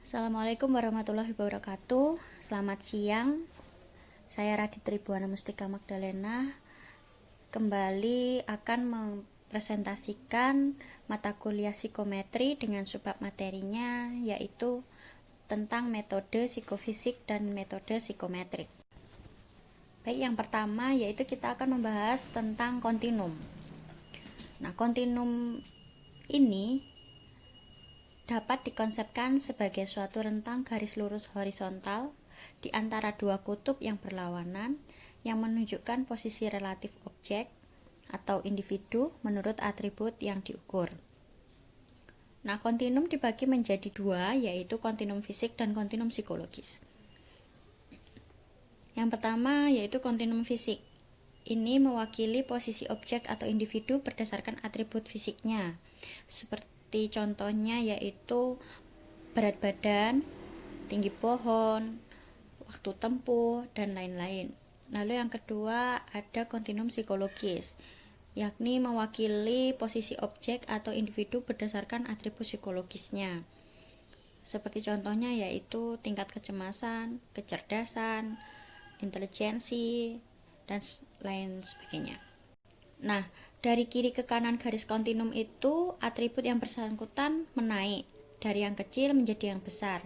Assalamualaikum warahmatullahi wabarakatuh. Selamat siang. Saya Raditri Buana Mustika Magdalena kembali akan mempresentasikan mata kuliah psikometri dengan subbab materinya, yaitu tentang metode psikofisik dan metode psikometrik. Baik, yang pertama yaitu kita akan membahas tentang kontinum. Nah, kontinum ini dapat dikonsepkan sebagai suatu rentang garis lurus horizontal di antara dua kutub yang berlawanan yang menunjukkan posisi relatif objek atau individu menurut atribut yang diukur. Nah, kontinum dibagi menjadi dua, yaitu kontinum fisik dan kontinum psikologis. Yang pertama yaitu kontinum fisik. Ini mewakili posisi objek atau individu berdasarkan atribut fisiknya, seperti contohnya yaitu berat badan, tinggi pohon, waktu tempuh, dan lain-lain. Lalu yang kedua ada kontinum psikologis, yakni mewakili posisi objek atau individu berdasarkan atribut psikologisnya. Seperti contohnya yaitu tingkat kecemasan, kecerdasan, intelijensi, dan lain sebagainya. Nah, dari kiri ke kanan garis kontinum itu atribut yang bersangkutan menaik dari yang kecil menjadi yang besar,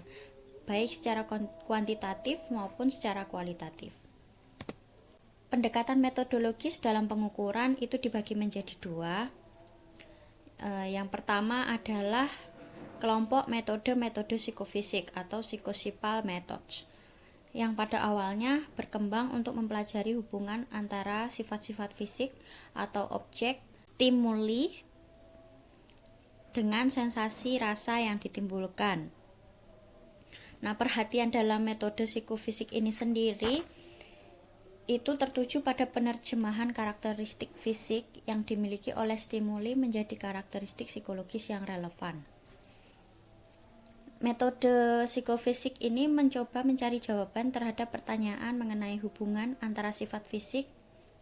baik secara kuantitatif maupun secara kualitatif. Pendekatan metodologis dalam pengukuran itu dibagi menjadi dua. Yang pertama adalah kelompok metode psikofisik atau psychosocial methods, yang pada awalnya berkembang untuk mempelajari hubungan antara sifat-sifat fisik atau objek stimuli dengan sensasi rasa yang ditimbulkan. Nah, perhatian dalam metode psikofisik ini sendiri itu tertuju pada penerjemahan karakteristik fisik yang dimiliki oleh stimuli menjadi karakteristik psikologis yang relevan. Metode psikofisik ini mencoba mencari jawaban terhadap pertanyaan mengenai hubungan antara sifat fisik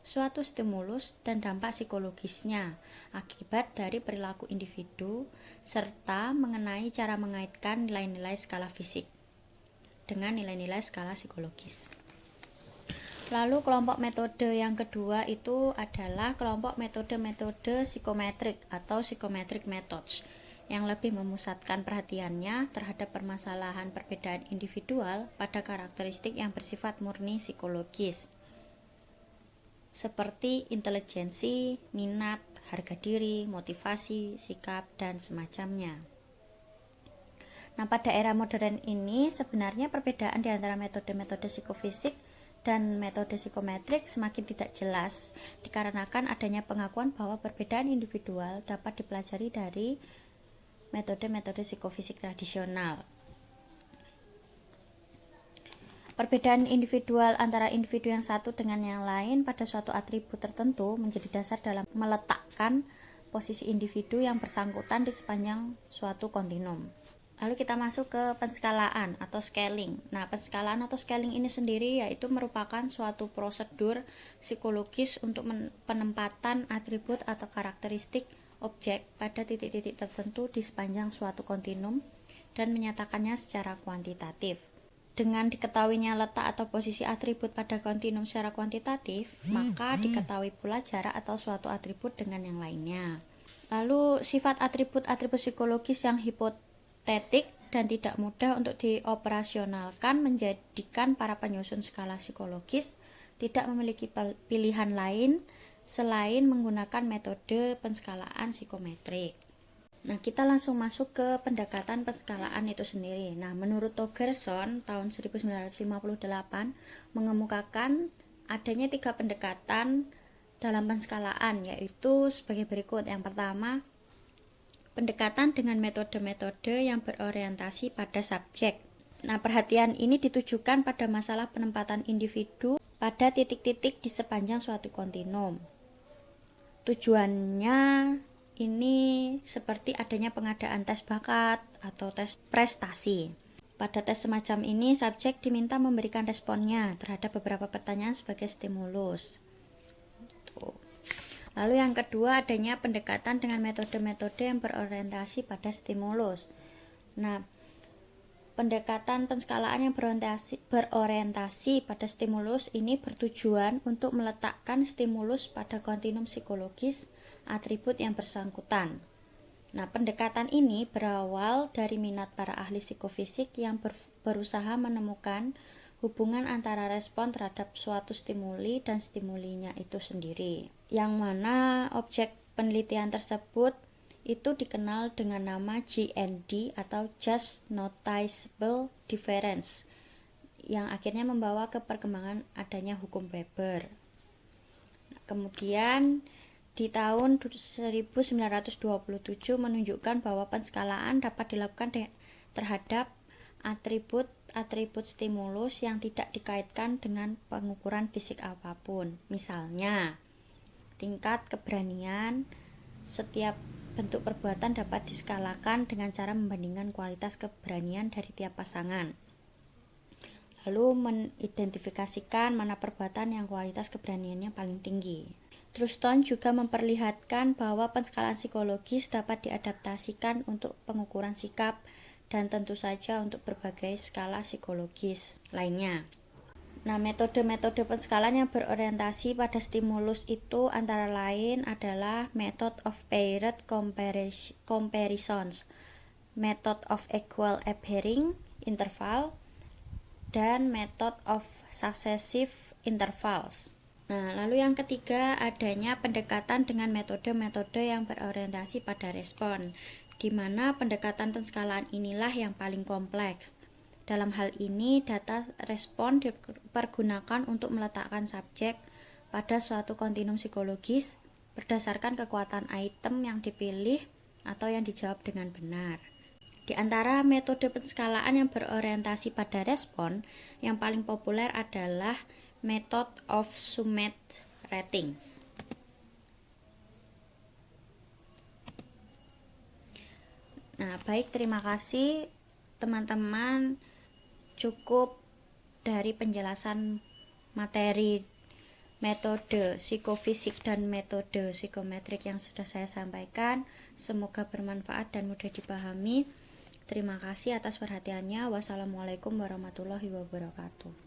suatu stimulus dan dampak psikologisnya akibat dari perilaku individu, serta mengenai cara mengaitkan nilai-nilai skala fisik dengan nilai-nilai skala psikologis. Lalu kelompok metode yang kedua itu adalah kelompok metode psikometrik atau psychometric methods, yang lebih memusatkan perhatiannya terhadap permasalahan perbedaan individual pada karakteristik yang bersifat murni psikologis, seperti intelijensi, minat, harga diri, motivasi, sikap, dan semacamnya. Nah, pada era modern ini sebenarnya perbedaan di antara metode-metode psikofisik dan metode psikometrik semakin tidak jelas, dikarenakan adanya pengakuan bahwa perbedaan individual dapat dipelajari dari metode-metode psikofisik tradisional. Perbedaan individual antara individu yang satu dengan yang lain pada suatu atribut tertentu menjadi dasar dalam meletakkan posisi individu yang bersangkutan di sepanjang suatu kontinum. Lalu kita masuk ke penskalaan atau scaling. Nah, penskalaan atau scaling ini sendiri yaitu merupakan suatu prosedur psikologis untuk penempatan atribut atau karakteristik objek pada titik-titik tertentu di sepanjang suatu kontinum dan menyatakannya secara kuantitatif. Dengan diketahuinya letak atau posisi atribut pada kontinum secara kuantitatif, maka diketahui pula jarak atau suatu atribut dengan yang lainnya. Lalu sifat atribut-atribut psikologis yang hipotetik dan tidak mudah untuk dioperasionalkan menjadikan para penyusun skala psikologis tidak memiliki pilihan lain selain menggunakan metode penskalaan psikometrik. Nah, kita langsung masuk ke pendekatan penskalaan itu sendiri. Nah, menurut Togerson tahun 1958 mengemukakan adanya 3 pendekatan dalam penskalaan, yaitu sebagai berikut. Yang pertama, pendekatan dengan metode-metode yang berorientasi pada subjek. Nah, perhatian ini ditujukan pada masalah penempatan individu pada titik-titik di sepanjang suatu kontinum. Tujuannya ini seperti adanya pengadaan tes bakat atau tes prestasi. Pada tes semacam ini, subjek diminta memberikan responnya terhadap beberapa pertanyaan sebagai stimulus. Lalu yang kedua adanya pendekatan dengan metode-metode yang berorientasi pada stimulus. Nah, Pendekatan penskalaan yang berorientasi pada stimulus ini bertujuan untuk meletakkan stimulus pada kontinum psikologis atribut yang bersangkutan. Nah, pendekatan ini berawal dari minat para ahli psikofisik yang berusaha menemukan hubungan antara respon terhadap suatu stimuli dan stimulinya itu sendiri, yang mana objek penelitian tersebut itu dikenal dengan nama JND atau Just Noticeable Difference, yang akhirnya membawa ke perkembangan adanya hukum Weber. Nah, kemudian di tahun 1927 menunjukkan bahwa penskalaan dapat dilakukan terhadap atribut-atribut stimulus yang tidak dikaitkan dengan pengukuran fisik apapun. Misalnya, tingkat keberanian. Setiap bentuk perbuatan dapat diskalakan dengan cara membandingkan kualitas keberanian dari tiap pasangan, lalu mengidentifikasikan mana perbuatan yang kualitas keberaniannya paling tinggi. Truston juga memperlihatkan bahwa penskalaan psikologis dapat diadaptasikan untuk pengukuran sikap dan tentu saja untuk berbagai skala psikologis lainnya. Nah, metode-metode penskalaan yang berorientasi pada stimulus itu antara lain adalah method of paired comparisons, method of equal appearing interval, dan method of successive intervals. Nah, lalu yang ketiga adanya pendekatan dengan metode-metode yang berorientasi pada respon, di mana pendekatan penskalaan inilah yang paling kompleks. Dalam hal ini, data respon dipergunakan untuk meletakkan subjek pada suatu kontinum psikologis berdasarkan kekuatan item yang dipilih atau yang dijawab dengan benar. Di antara metode penskalaan yang berorientasi pada respon, yang paling populer adalah method of summed ratings. Nah, baik, terima kasih teman-teman. Cukup dari penjelasan materi metode psikofisik dan metode psikometrik yang sudah saya sampaikan. Semoga bermanfaat dan mudah dipahami. Terima kasih atas perhatiannya. Wassalamualaikum warahmatullahi wabarakatuh.